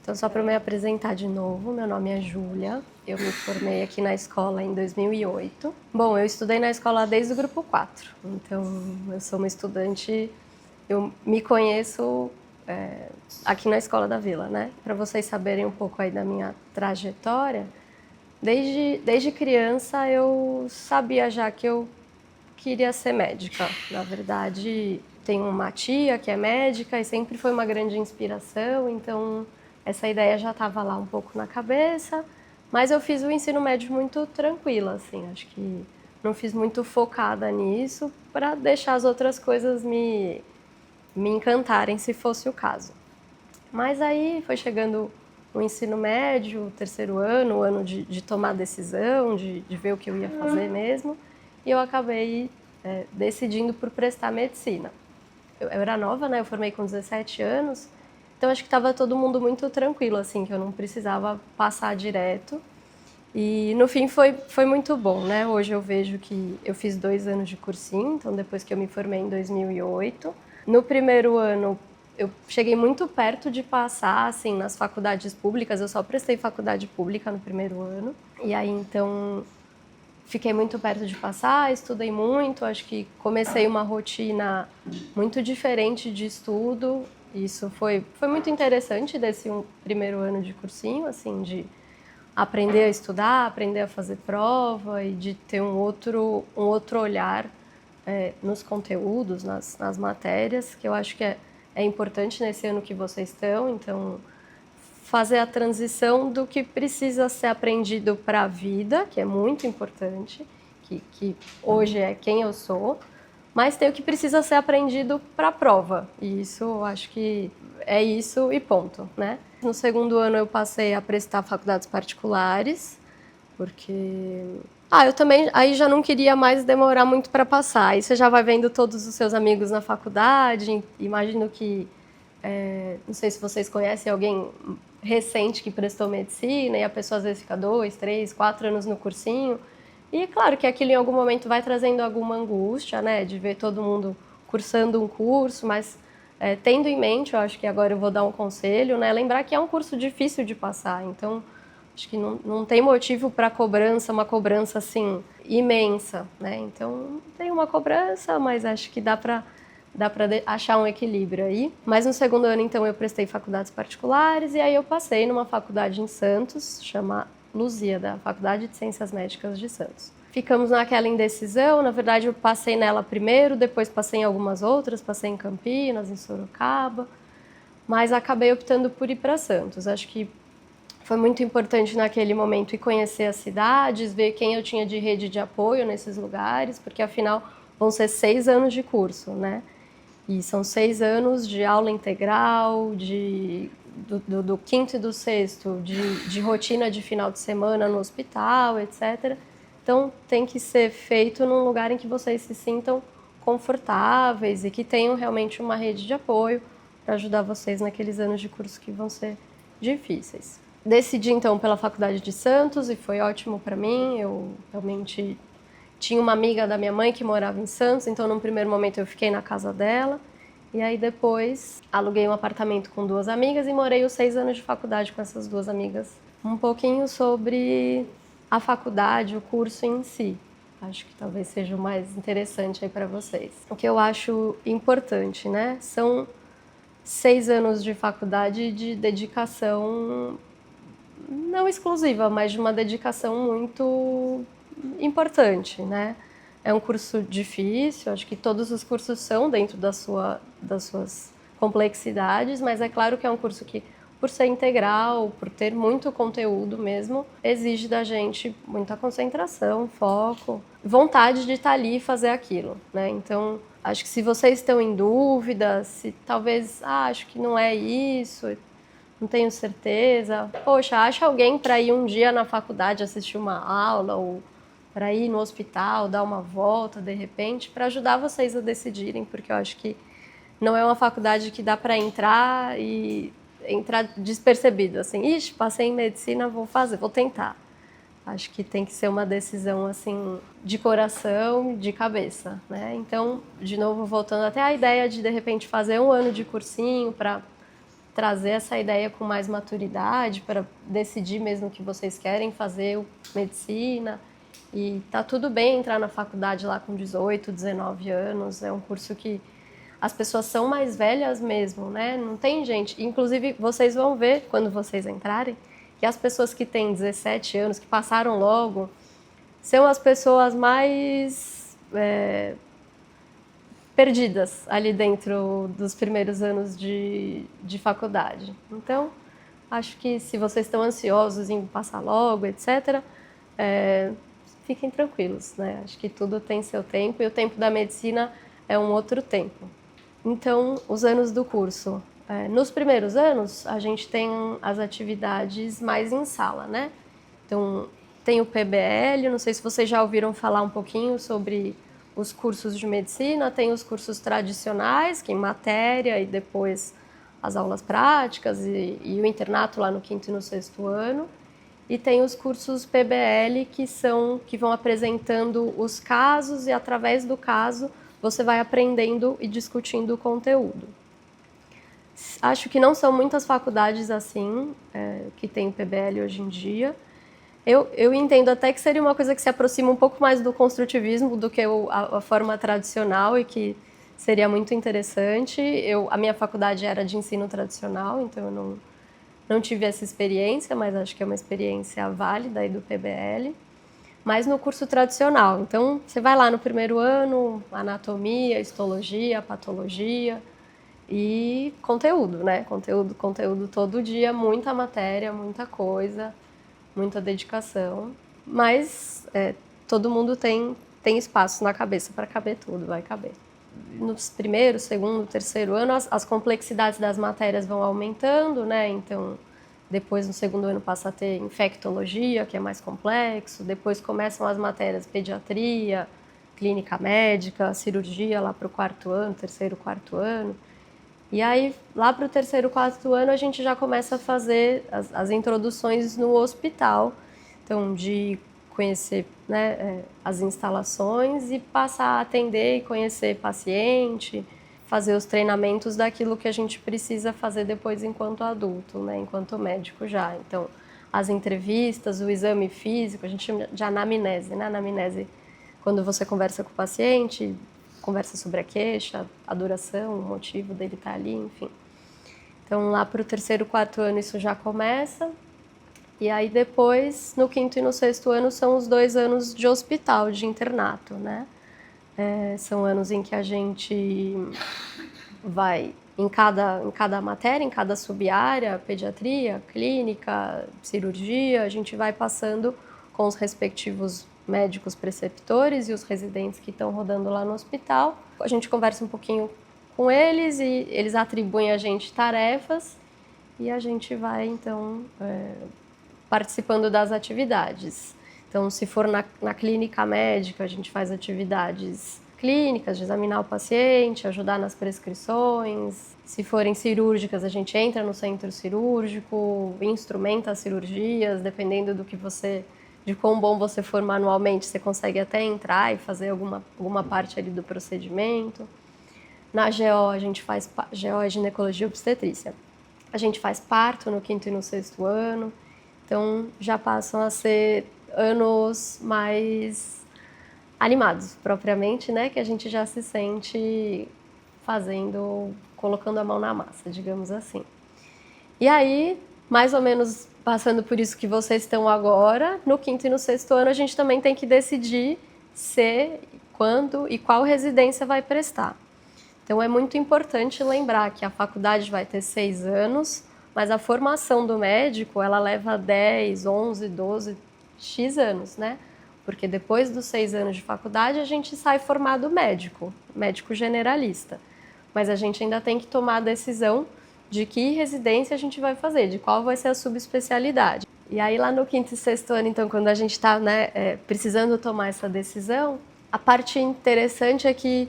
Então, só para me apresentar de novo, meu nome é Júlia, eu me formei aqui na escola em 2008. Bom, eu estudei na escola desde o grupo 4, então eu sou uma estudante, eu me conheço aqui na Escola da Vila, né? Para vocês saberem um pouco aí da minha trajetória, desde criança eu sabia já que eu queria ser médica. Na verdade, tenho uma tia que é médica e sempre foi uma grande inspiração, então essa ideia já estava lá um pouco na cabeça, mas eu fiz o ensino médio muito tranquila, assim, acho que não fiz muito focada nisso para deixar as outras coisas me encantarem, se fosse o caso. Mas aí foi chegando o ensino médio, o terceiro ano, o ano de tomar decisão, de ver o que eu ia fazer mesmo, e eu acabei decidindo por prestar medicina. Eu era nova, né? Eu formei com 17 anos, então acho que estava todo mundo muito tranquilo, assim, que eu não precisava passar direto. E no fim foi muito bom, né? Hoje eu vejo que eu fiz 2 anos de cursinho, então depois que eu me formei em 2008. No primeiro ano eu cheguei muito perto de passar, assim, nas faculdades públicas, eu só prestei faculdade pública no primeiro ano. E aí então fiquei muito perto de passar, estudei muito, acho que comecei uma rotina muito diferente de estudo. Isso foi muito interessante desse primeiro ano de cursinho, assim, de aprender a estudar, aprender a fazer prova e de ter um outro olhar nos conteúdos, nas matérias, que eu acho que é importante nesse ano que vocês estão. Então, fazer a transição do que precisa ser aprendido para a vida, que é muito importante, que hoje é quem eu sou, mas tem o que precisa ser aprendido para a prova. E isso, eu acho que é isso e ponto, né? No segundo ano eu passei a prestar faculdades particulares, porque eu também aí já não queria mais demorar muito para passar. Aí você já vai vendo todos os seus amigos na faculdade, imagino que não sei se vocês conhecem alguém recente que prestou medicina e a pessoa às vezes fica 2, 3, 4 anos no cursinho. E é claro que aquilo em algum momento vai trazendo alguma angústia, né, de ver todo mundo cursando um curso, mas tendo em mente, eu acho que agora eu vou dar um conselho, né, lembrar que é um curso difícil de passar, então acho que não tem motivo para cobrança, uma cobrança assim imensa, né, então tem uma cobrança, mas acho que dá para achar um equilíbrio aí. Mas no segundo ano, então, eu prestei faculdades particulares e aí eu passei numa faculdade em Santos, chama Lusíada, Faculdade de Ciências Médicas de Santos. Ficamos naquela indecisão, na verdade eu passei nela primeiro, depois passei em algumas outras, passei em Campinas, em Sorocaba, mas acabei optando por ir para Santos. Acho que foi muito importante naquele momento ir conhecer as cidades, ver quem eu tinha de rede de apoio nesses lugares, porque afinal vão ser 6 anos de curso, né? E são 6 anos de aula integral, do quinto e do sexto, de rotina de final de semana no hospital, etc. Então, tem que ser feito num lugar em que vocês se sintam confortáveis e que tenham realmente uma rede de apoio para ajudar vocês naqueles anos de curso que vão ser difíceis. Decidi, então, pela Faculdade de Santos e foi ótimo para mim. Eu realmente tinha uma amiga da minha mãe que morava em Santos, então num primeiro momento eu fiquei na casa dela. E aí depois aluguei um apartamento com 2 amigas e morei os 6 anos de faculdade com essas 2 amigas. Um pouquinho sobre a faculdade, o curso em si. Acho que talvez seja o mais interessante aí para vocês. O que eu acho importante, né? São 6 anos de faculdade de dedicação não exclusiva, mas de uma dedicação muito importante, né? É um curso difícil, acho que todos os cursos são dentro das suas complexidades, mas é claro que é um curso que, por ser integral, por ter muito conteúdo mesmo, exige da gente muita concentração, foco, vontade de estar ali e fazer aquilo, né? Então, acho que se vocês estão em dúvida, se talvez, acho que não é isso, não tenho certeza. Poxa, acha alguém para ir um dia na faculdade assistir uma aula ou para ir no hospital, dar uma volta de repente, para ajudar vocês a decidirem, porque eu acho que não é uma faculdade que dá para entrar e entrar despercebido, assim, ixi, passei em medicina, vou fazer, vou tentar. Acho que tem que ser uma decisão assim de coração, de cabeça, né? Então, de novo, voltando até a ideia de repente fazer um ano de cursinho para trazer essa ideia com mais maturidade para decidir mesmo o que vocês querem fazer medicina. E tá tudo bem entrar na faculdade lá com 18, 19 anos. É um curso que as pessoas são mais velhas mesmo, né? Não tem gente... Inclusive, vocês vão ver, quando vocês entrarem, que as pessoas que têm 17 anos, que passaram logo, são as pessoas mais perdidas ali dentro dos primeiros anos de faculdade. Então, acho que se vocês estão ansiosos em passar logo, etc., fiquem tranquilos, né? Acho que tudo tem seu tempo e o tempo da medicina é um outro tempo. Então, os anos do curso. Nos primeiros anos, a gente tem as atividades mais em sala, né? Então, tem o PBL, não sei se vocês já ouviram falar um pouquinho sobre os cursos de medicina, tem os cursos tradicionais, que é em matéria, e depois as aulas práticas e o internato lá no 5º e no 6º ano. E tem os cursos PBL, que vão apresentando os casos e, através do caso, você vai aprendendo e discutindo o conteúdo. Acho que não são muitas faculdades assim, que tem o PBL hoje em dia. Eu entendo até que seria uma coisa que se aproxima um pouco mais do construtivismo do que a forma tradicional e que seria muito interessante. A minha faculdade era de ensino tradicional, então eu não tive essa experiência, mas acho que é uma experiência válida aí do PBL. Mas no curso tradicional. Então, você vai lá no primeiro ano, anatomia, histologia, patologia e conteúdo, né? Conteúdo todo dia, muita matéria, muita coisa, muita dedicação. Mas todo mundo tem espaço na cabeça para caber tudo, vai caber. No primeiro, segundo, terceiro ano, as complexidades das matérias vão aumentando, né? Então, depois, no segundo ano, passa a ter infectologia, que é mais complexo. Depois começam as matérias pediatria, clínica médica, cirurgia, lá para o 4º ano, terceiro, 4º ano. E aí, lá para o terceiro, 4º ano, a gente já começa a fazer as introduções no hospital. Então, de conhecer, né, as instalações e passar a atender e conhecer paciente, fazer os treinamentos daquilo que a gente precisa fazer depois enquanto adulto, né, enquanto médico já. Então, as entrevistas, o exame físico, a gente chama de anamnese, né? Anamnese, quando você conversa com o paciente, conversa sobre a queixa, a duração, o motivo dele estar ali, enfim. Então, lá para o terceiro, 4º ano isso já começa. E aí depois, no 5º e no 6º ano, são os 2 anos de hospital, de internato, né? São anos em que a gente vai em cada matéria, em cada subárea, pediatria, clínica, cirurgia, a gente vai passando com os respectivos médicos preceptores e os residentes que estão rodando lá no hospital. A gente conversa um pouquinho com eles e eles atribuem a gente tarefas e a gente vai, então, participando das atividades. Então, se for na clínica médica, a gente faz atividades clínicas, de examinar o paciente, ajudar nas prescrições. Se forem cirúrgicas, a gente entra no centro cirúrgico, instrumenta as cirurgias, dependendo de quão bom você for manualmente, você consegue até entrar e fazer alguma parte ali do procedimento. Na GO, a gente faz GO é ginecologia e obstetrícia. A gente faz parto no 5º e no 6º ano. Então, já passam a ser anos mais animados, propriamente, né? Que a gente já se sente colocando a mão na massa, digamos assim. E aí, mais ou menos passando por isso que vocês estão agora, no 5º e no 6º ano, a gente também tem que decidir se, quando e qual residência vai prestar. Então, é muito importante lembrar que a faculdade vai ter 6 anos, mas a formação do médico, ela leva 10, 11, 12, X anos, né? Porque depois dos 6 anos de faculdade, a gente sai formado médico generalista. Mas a gente ainda tem que tomar a decisão de que residência a gente vai fazer, de qual vai ser a subespecialidade. E aí, lá no 5º e 6º ano, então, quando a gente está precisando tomar essa decisão, a parte interessante é que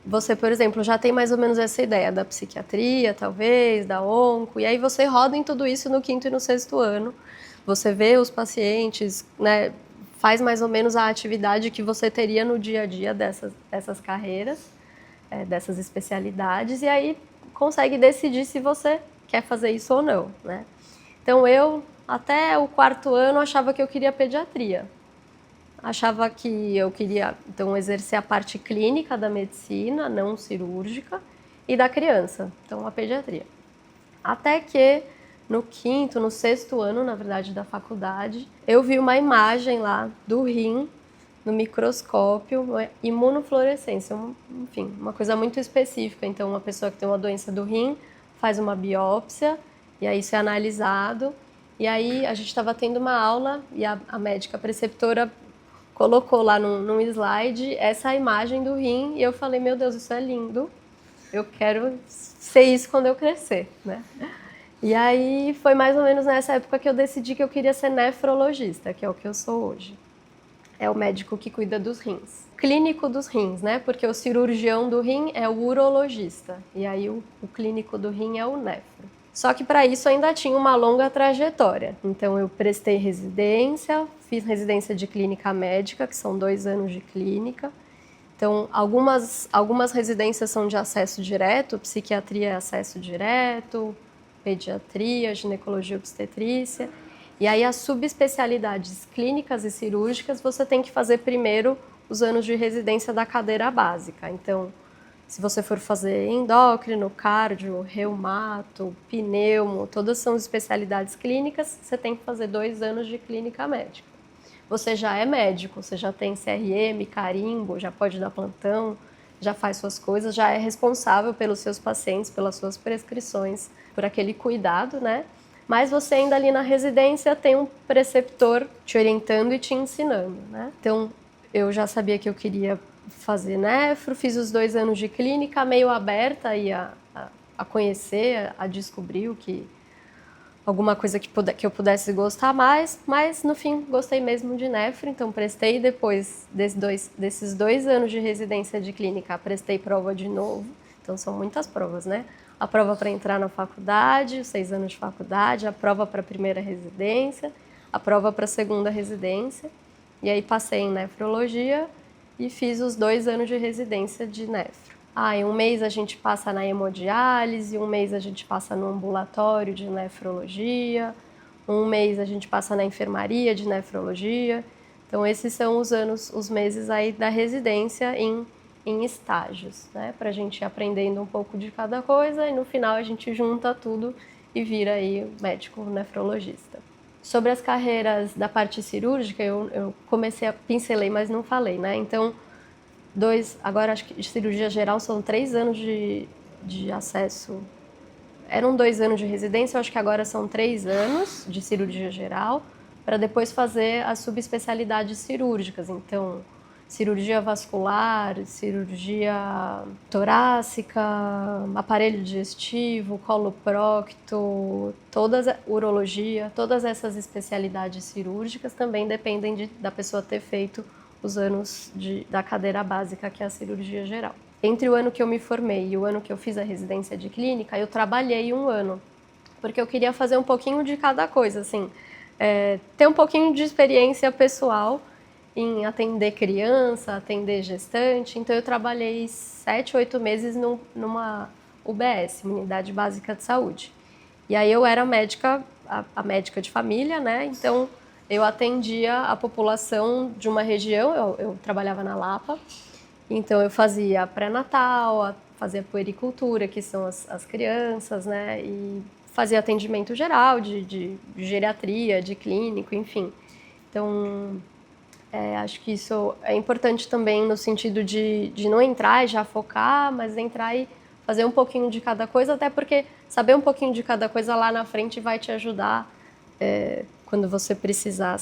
você, por exemplo, já tem mais ou menos essa ideia da psiquiatria, talvez, da onco, e aí você roda em tudo isso no 5º e no 6º ano. Você vê os pacientes, né, faz mais ou menos a atividade que você teria no dia a dia dessas carreiras, dessas especialidades, e aí consegue decidir se você quer fazer isso ou não, né? Então eu, até o 4º ano, achava que eu queria pediatria. Achava que eu queria, então, exercer a parte clínica da medicina, não cirúrgica, e da criança, então a pediatria. Até que no 5º, no 6º ano, na verdade, da faculdade, eu vi uma imagem lá do rim no microscópio, uma imunofluorescência, enfim, uma coisa muito específica. Então, uma pessoa que tem uma doença do rim faz uma biópsia e aí isso é analisado. E aí a gente estava tendo uma aula e a médica preceptora colocou lá num slide essa imagem do rim e eu falei, meu Deus, isso é lindo, eu quero ser isso quando eu crescer, né? E aí foi mais ou menos nessa época que eu decidi que eu queria ser nefrologista, que é o que eu sou hoje. É o médico que cuida dos rins. Clínico dos rins, né? Porque o cirurgião do rim é o urologista. E aí o clínico do rim é o nefro. Só que para isso ainda tinha uma longa trajetória. Então eu prestei residência, fiz residência de clínica médica, que são 2 anos de clínica. Então algumas residências são de acesso direto, psiquiatria é acesso direto, pediatria, ginecologia e obstetrícia. E aí as subespecialidades clínicas e cirúrgicas você tem que fazer primeiro os anos de residência da cadeira básica. Então, se você for fazer endócrino, cardio, reumato, pneumo, todas são especialidades clínicas, você tem que fazer 2 anos de clínica médica. Você já é médico, você já tem CRM, carimbo, já pode dar plantão, já faz suas coisas, já é responsável pelos seus pacientes, pelas suas prescrições, por aquele cuidado, né? Mas você ainda ali na residência tem um preceptor te orientando e te ensinando, né? Então, eu já sabia que eu queria fazer nefro, fiz os 2 anos de clínica, meio aberta aí a conhecer, a descobrir alguma coisa que eu pudesse gostar mais, mas no fim gostei mesmo de nefro, então prestei depois desses 2 anos de residência de clínica, prestei prova de novo, então são muitas provas, né? A prova para entrar na faculdade, os 6 anos de faculdade, a prova para a primeira residência, a prova para a segunda residência. E aí passei em nefrologia e fiz os 2 anos de residência de nefro. Em um mês a gente passa na hemodiálise, um mês a gente passa no ambulatório de nefrologia, um mês a gente passa na enfermaria de nefrologia. Então esses são os meses aí da residência em estágios, né? Para a gente ir aprendendo um pouco de cada coisa e no final a gente junta tudo e vira aí médico nefrologista. Sobre as carreiras da parte cirúrgica, eu pincelei, mas não falei, né? Então, agora acho que de cirurgia geral são 3 anos de acesso. Eram 2 anos de residência, eu acho que agora são 3 anos de cirurgia geral, para depois fazer as subespecialidades cirúrgicas. Então, cirurgia vascular, cirurgia torácica, aparelho digestivo, coloprocto, urologia, todas essas especialidades cirúrgicas também dependem da pessoa ter feito os anos da cadeira básica, que é a cirurgia geral. Entre o ano que eu me formei e o ano que eu fiz a residência de clínica, eu trabalhei 1 ano, porque eu queria fazer um pouquinho de cada coisa, assim, ter um pouquinho de experiência pessoal em atender criança, atender gestante. Então eu trabalhei 7, 8 meses numa UBS, Unidade Básica de Saúde. E aí eu era médica, a médica de família, né? Então eu atendia a população de uma região, eu trabalhava na Lapa, então eu fazia pré-natal, fazia puericultura, que são as crianças, né? E fazia atendimento geral, de geriatria, de clínico, enfim. Então, acho que isso é importante também no sentido de não entrar e já focar, mas entrar e fazer um pouquinho de cada coisa, até porque saber um pouquinho de cada coisa lá na frente vai te ajudar quando você precisar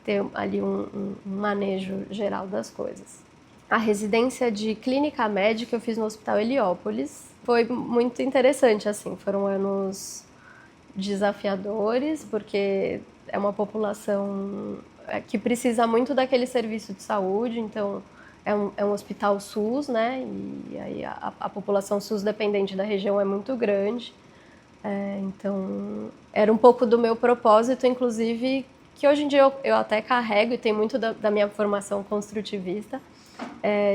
ter ali um manejo geral das coisas. A residência de clínica médica eu fiz no Hospital Heliópolis. Foi muito interessante, assim, foram anos desafiadores, porque é uma população que precisa muito daquele serviço de saúde, então é um hospital SUS, né? E aí a população SUS dependente da região é muito grande. Então era um pouco do meu propósito, inclusive, que hoje em dia eu até carrego e tem muito da minha formação construtivista,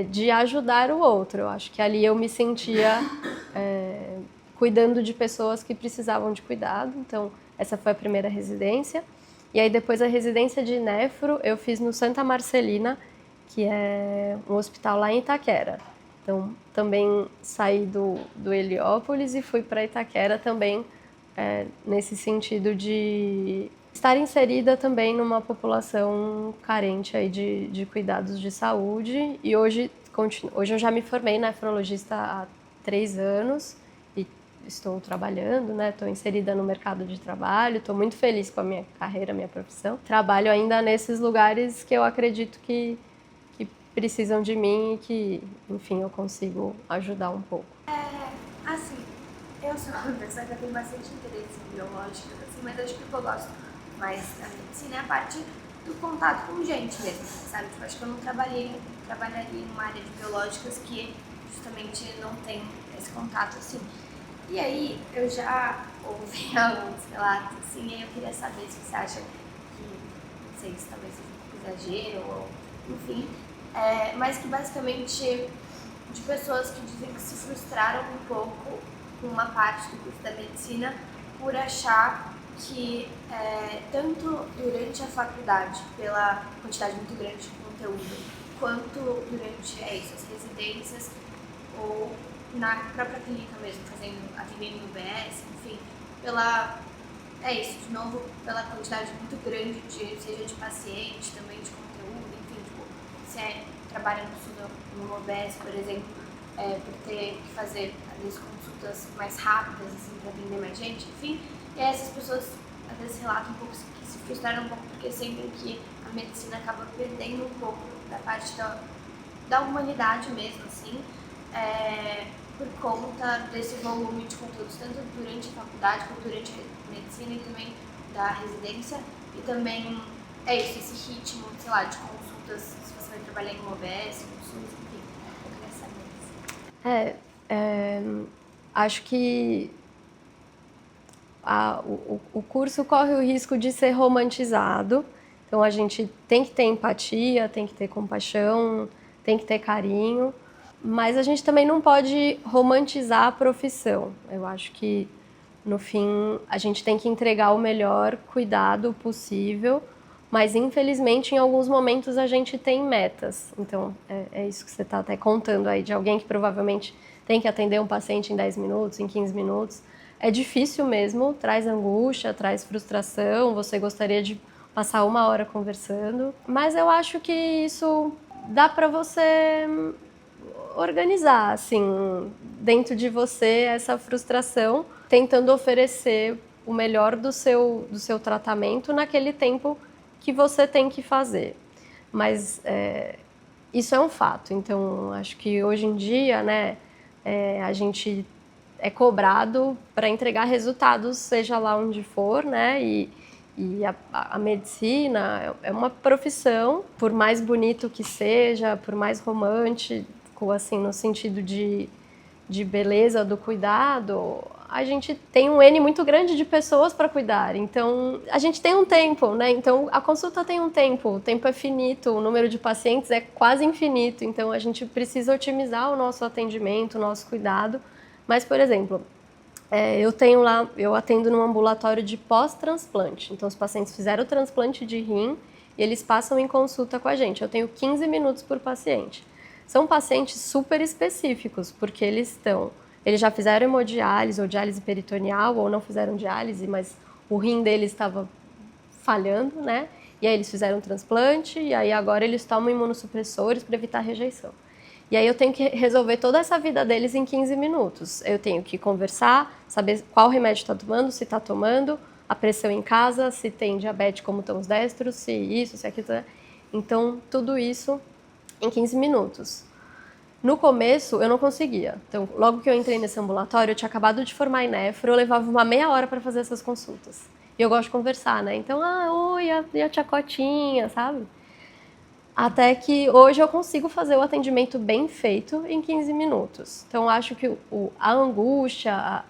de ajudar o outro. Eu acho que ali eu me sentia cuidando de pessoas que precisavam de cuidado. Então, essa foi a primeira residência. E aí, depois, a residência de nefro eu fiz no Santa Marcelina, que é um hospital lá em Itaquera. Então, também saí do Heliópolis e fui para Itaquera também, nesse sentido de estar inserida também numa população carente aí de cuidados de saúde. E hoje eu já me formei nefrologista há 3 anos e estou trabalhando, né? Estou inserida no mercado de trabalho, estou muito feliz com a minha carreira, minha profissão. Trabalho ainda nesses lugares que eu acredito que precisam de mim e que, enfim, eu consigo ajudar um pouco. Assim, eu sou uma pessoa que tem bastante interesse em biológicas, assim, mas acho que o que eu gosto mais da medicina é a parte do contato com gente mesmo, sabe? Tipo, acho que eu não trabalharia em uma área de biológicas que justamente não tem esse contato, assim. E aí, eu já ouvi alguns relatos, assim, e aí eu queria saber se você acha que, não sei, se talvez seja um pouco exagero, ou enfim, mas que basicamente de pessoas que dizem que se frustraram um pouco com uma parte do curso da medicina por achar que tanto durante a faculdade, pela quantidade muito grande de conteúdo, quanto durante as residências ou na própria clínica mesmo, atendendo no UBS, enfim, de novo, pela quantidade muito grande seja de paciente, também de conteúdo, enfim, tipo, se trabalha no UBS, por exemplo, por ter que fazer, às vezes, consultas mais rápidas, assim, para atender mais gente, enfim, e aí essas pessoas, às vezes, relatam um pouco que se frustraram um pouco porque sentem que a medicina acaba perdendo um pouco da parte da humanidade mesmo, assim, por conta desse volume de conteúdos, tanto durante a faculdade quanto durante a medicina e também da residência, e também esse ritmo, sei lá, de consultas, se você vai trabalhar em um OBS, no SUS, enfim, eu queria saber isso. Acho que o curso corre o risco de ser romantizado, então a gente tem que ter empatia, tem que ter compaixão, tem que ter carinho, mas a gente também não pode romantizar a profissão. Eu acho que, no fim, a gente tem que entregar o melhor cuidado possível, mas, infelizmente, em alguns momentos a gente tem metas. Então, é isso que você está até contando aí, de alguém que provavelmente tem que atender um paciente em 10 minutos, em 15 minutos. É difícil mesmo, traz angústia, traz frustração, você gostaria de passar 1 hora conversando, mas eu acho que isso dá para você organizar, assim, dentro de você essa frustração, tentando oferecer o melhor do seu tratamento naquele tempo que você tem que fazer. Mas isso é um fato. Então, acho que hoje em dia, né, a gente é cobrado para entregar resultados, seja lá onde for, né, e a medicina é uma profissão, por mais bonito que seja, por mais romântico, assim, no sentido de beleza do cuidado, a gente tem um N muito grande de pessoas para cuidar. Então, a gente tem um tempo, né? Então, a consulta tem um tempo, o tempo é finito, o número de pacientes é quase infinito. Então, a gente precisa otimizar o nosso atendimento, o nosso cuidado. Mas, por exemplo, eu atendo num ambulatório de pós-transplante. Então, os pacientes fizeram o transplante de rim e eles passam em consulta com a gente. Eu tenho 15 minutos por paciente. São pacientes super específicos, porque eles já fizeram hemodiálise ou diálise peritoneal, ou não fizeram diálise, mas o rim deles estava falhando, né? E aí eles fizeram um transplante, e aí agora eles tomam imunossupressores para evitar rejeição. E aí eu tenho que resolver toda essa vida deles em 15 minutos. Eu tenho que conversar, saber qual remédio está tomando, se está tomando, a pressão em casa, se tem diabetes, como estão os destros, se isso, se aquilo. Então, tudo isso em 15 minutos. No começo, eu não conseguia. Então, logo que eu entrei nesse ambulatório, eu tinha acabado de formar em nefro, eu levava uma meia hora para fazer essas consultas. E eu gosto de conversar, né? Então, oi, e a tia Cotinha, sabe? Até que hoje eu consigo fazer o atendimento bem feito em 15 minutos. Então, acho que a angústia,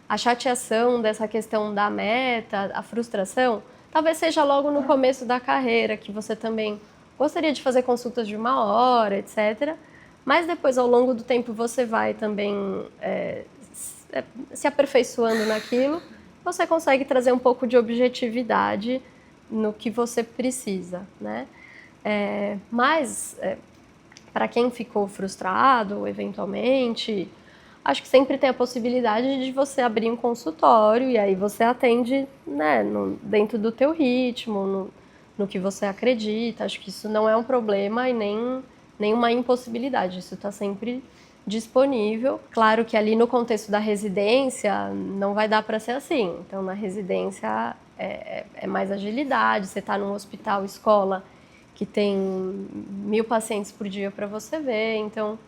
a chateação dessa questão da meta, a frustração, talvez seja logo no começo da carreira, que você também gostaria de fazer consultas de 1 hora, etc. Mas depois, ao longo do tempo, você vai também se aperfeiçoando naquilo, você consegue trazer um pouco de objetividade no que você precisa, né? Mas, para quem ficou frustrado, eventualmente, acho que sempre tem a possibilidade de você abrir um consultório e aí você atende, né, dentro do teu ritmo, no que você acredita. Acho que isso não é um problema e nem uma impossibilidade. Isso está sempre disponível. Claro que ali no contexto da residência não vai dar para ser assim. Então, na residência é mais agilidade. Você está num hospital, escola, que tem 1000 pacientes por dia para você ver. Então,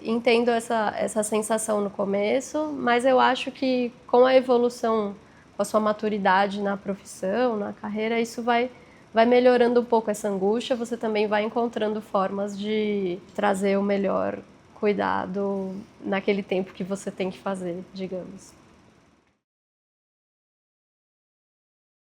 entendo essa sensação no começo, mas eu acho que com a evolução, com a sua maturidade na profissão, na carreira, isso vai melhorando um pouco essa angústia. Você também vai encontrando formas de trazer o melhor cuidado naquele tempo que você tem que fazer, digamos.